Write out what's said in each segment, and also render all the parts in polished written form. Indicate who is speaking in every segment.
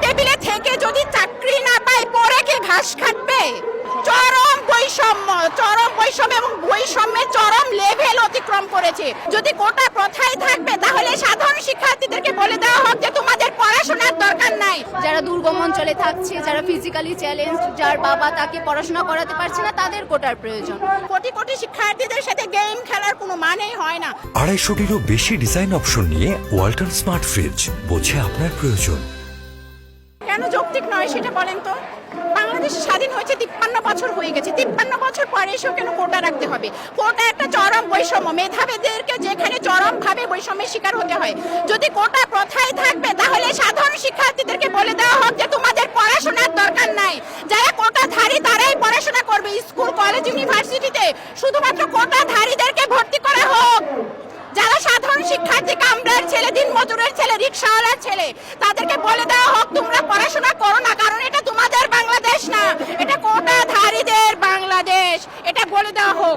Speaker 1: টেবিলে থেকে যদি চাকরি না পায় পরে কে ঘাস কাটবে? চরম বৈষম্য এবং বৈষম্যের চরম লেভেল অতিক্রম করেছে। যদি কোটা প্রথাই থাকবে তাহলে সাধারণ শিক্ষার্থীদেরকে বলে দেওয়া হোক যে তোমাদের পড়াশোনার দরকার নাই।
Speaker 2: যারা দুর্গম অঞ্চলে থাকছে, যারা ফিজিক্যালি চ্যালেঞ্জ, যার বাবা তাকে পড়াশোনা করাতে পারছে না, তাদের কোটার প্রয়োজন।
Speaker 1: কোটি কোটি শিক্ষার্থীদের সাথে গেম খেলার কোনো মানেই হয় না।
Speaker 3: 250-টিরও বেশি ডিজাইন অপশন নিয়ে ওয়ালটন স্মার্ট ফ্রিজ, বোঝে আপনার প্রয়োজন।
Speaker 1: কেন যৌক্তিক নয় সেটা বলেন তো? বাংলাদেশ স্বাধীন হয়েছে 53 বছর হয়ে গেছে। 53 বছর পরে এসেও কেন কোটা রাখতে হবে? কোটা একটা চরম বৈষম্য, মেধাবীদেরকে যেখানে চরম ভাবে বৈষম্যের শিকার হতে হয়। যদি কোটা প্রথাই থাকবে তাহলে সাধারণ শিক্ষার্থীদেরকে বলে দেওয়া হোক যে তোমাদের পড়াশোনার দরকার নাই। যারা কোটাধারী তারাই পড়াশোনা করবে। স্কুল, কলেজ, ইউনিভার্সিটিতে শুধুমাত্র কোটাধারীদেরকে ভর্তি করা হোক। যারা সাধারণ শিক্ষার্থী, কামরার ছেলে, দিনমজুরের ছেলে, রিকশাওয়ালার ছেলে, তাদেরকে বলে দেওয়া হোক তোমরা পড়াশোনা করো না, কারণ এটা তোমাদের বাংলাদেশ না, এটা কোটাধারীদের বাংলাদেশ। এটা বলে দেওয়া হোক।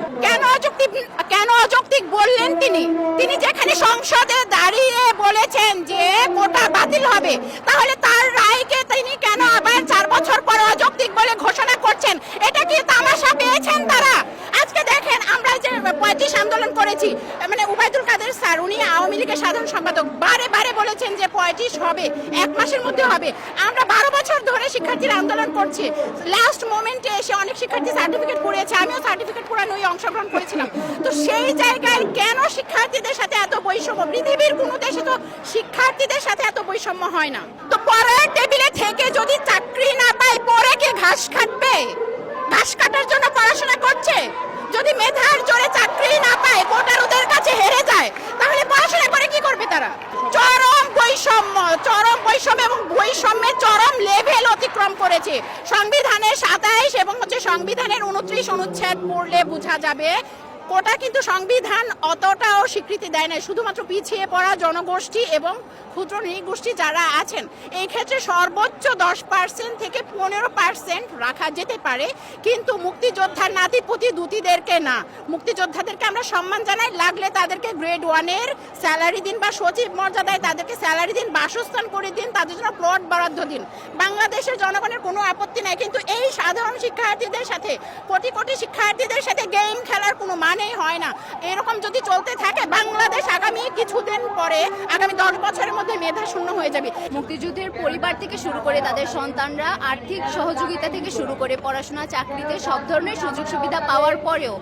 Speaker 1: কেন অযৌক্তিক বললেন তিনি যেখানে সংসদে দাঁড়িয়ে বলেছেন যে কোটা বাতিল হবে, তাহলে তার রায়কে তিনি কেন আবার 4 বছর পর অযৌক্তিক বলে ঘোষণা করছেন? এটা কি তামাশা পেয়েছেন তারা? আজকে দেখেন, আমরা যে 35 আন্দোলন করেছি, মানে উবাইদুল কাদের স্যার, উনি আওয়ামী লীগের সাধারণ সম্পাদক, বারে বারে বলেছেন যে 35 হবে, 1 মাসের মধ্যে হবে। আমরা 12 বছর ধরে শিক্ষার্থীরা আন্দোলন করছি। লাস্ট মোমেন্টে এসে অনেক শিক্ষার্থী সার্টিফিকেট পুড়িয়েছে, আমিও সার্টিফিকেট পুরানো অংশগ্রহণ করেছিলাম। তো সেই জায়গায় কেন শিক্ষার্থীদের সাথে এত বৈষম্য? পৃথিবীর কোনো দেশে তো শিক্ষার্থীদের সাথে এত বৈষম্য হয় না। তো পরের টেবিলে থেকে যদি চাকরি না পায় পরে কে ঘাস কাটবে? ঘাস কাটার জন্য পড়াশোনা করছে। যদি মেধার জোরে চাকরি না পায়, কোটার ওদের কাছে হেরে যায়, তাহলে পড়াশোনা করে কি করবে তারা? চরম বৈষম্য এবং বৈষম্যের চরম লেভেল অতিক্রম করেছে। সংবিধানের 27 এবং সংবিধানের 29 অনুচ্ছেদ পড়লে বোঝা যাবে কোটা কিন্তু সংবিধান অতটাও স্বীকৃতি দেয় না। শুধুমাত্র পিছিয়ে পড়া জনগোষ্ঠী এবং ক্ষুদ্র নৃগোষ্ঠী যারা আছেন, এই ক্ষেত্রে সর্বোচ্চ 10% থেকে 15% রাখা যেতে পারে, কিন্তু মুক্তিযোদ্ধার নাতিপুতি দুতিদেরকে না। মুক্তিযোদ্ধাদেরকে আমরা সম্মান জানাই, লাগলে তাদেরকে গ্রেড 1-এর স্যালারি দিন, বা সচিব মর্যাদায় তাদেরকে স্যালারি দিন, বাসস্থান করে দিন, তাদের জন্য প্লট বরাদ্দ দিন। বাংলাদেশের জনগণের কোনো আপত্তি নাই, কিন্তু এই সাধারণ শিক্ষার্থীদের সাথে, কোটি কোটি শিক্ষার্থীদের সাথে গেম খেলার কোনো মানেই হয় না। এরকম যদি চলতে থাকে, বাংলাদেশ আগামী কিছুদিন পরে, আগামী 10 বছরের মধ্যে মেধা শূন্য হয়ে যাবে।
Speaker 2: মুক্তিযুদ্ধের পরিবার থেকে শুরু করে তাদের সন্তানরা আর্থিক সহযোগিতা থেকে শুরু করে পড়াশোনা, চাকরিতে সব ধরনের সুযোগ সুবিধা পাওয়ার পরেও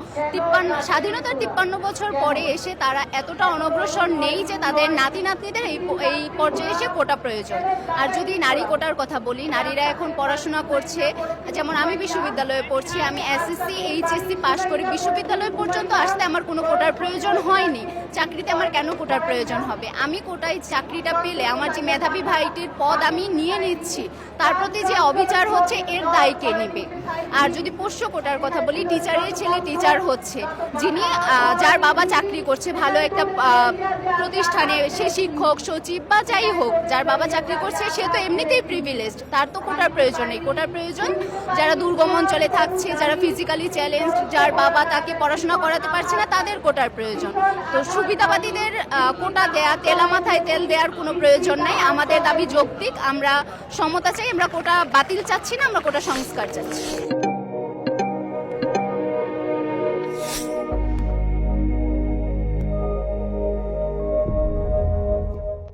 Speaker 2: স্বাধীনতার 53 বছর পরে এসে তারা এতটা অনগ্রসর নেই যে তাদের নাতি নাতনিদের এই পর্যায়ে এসে কোটা প্রয়োজন। আর যদি নারী কোটার কথা বলি, নারীরা এখন পড়াশোনা করছে। যেমন আমি বিশ্ববিদ্যালয়ে পড়ছি, আমি এসএসসি এইচএসসি পাশ করে বিশ্ববিদ্যালয় পর্যন্ত আসতে আমার কোনো কোটার প্রয়োজন হয়নি। চাকরিতে আমার কেন কোটার প্রয়োজন হবে? আমি কোটায় চাকরিটা পেলে আমার যে মেধাবী ভাইটির পদ আমি নিয়ে নিচ্ছি, তার প্রতি যে অবিচার হচ্ছে, এর দায় কে নেবে? আর যদি পোষ্য কোটার কথা বলি, টিচারের ছেলে টিচার হচ্ছে, যার বাবা চাকরি করছে ভালো একটা প্রতিষ্ঠানে, সে শিক্ষক, সচিব বা যাই হোক, যার বাবা চাকরি করছে সে তো এমনিতেই প্রিভিলেজড, তার তো কোটার প্রয়োজন নেই। কোটার প্রয়োজন যারা দুর্গম অঞ্চলে থাকছে, যারা ফিজিক্যালি চ্যালেঞ্জ, যার বাবা তাকে পড়াশোনা করাতে পারছে না, তাদের কোটার প্রয়োজন। তো সুবিধাবাদীদের কোটা দেয়া, তেলা মাথায় তেল দেওয়ার কোনো প্রয়োজন নাই। আমাদের দাবি যৌক্তিক, আমরা সমতা চাই, আমরা কোটা বাতিল চাচ্ছি না, আমরা কোটা সংস্কার চাচ্ছি।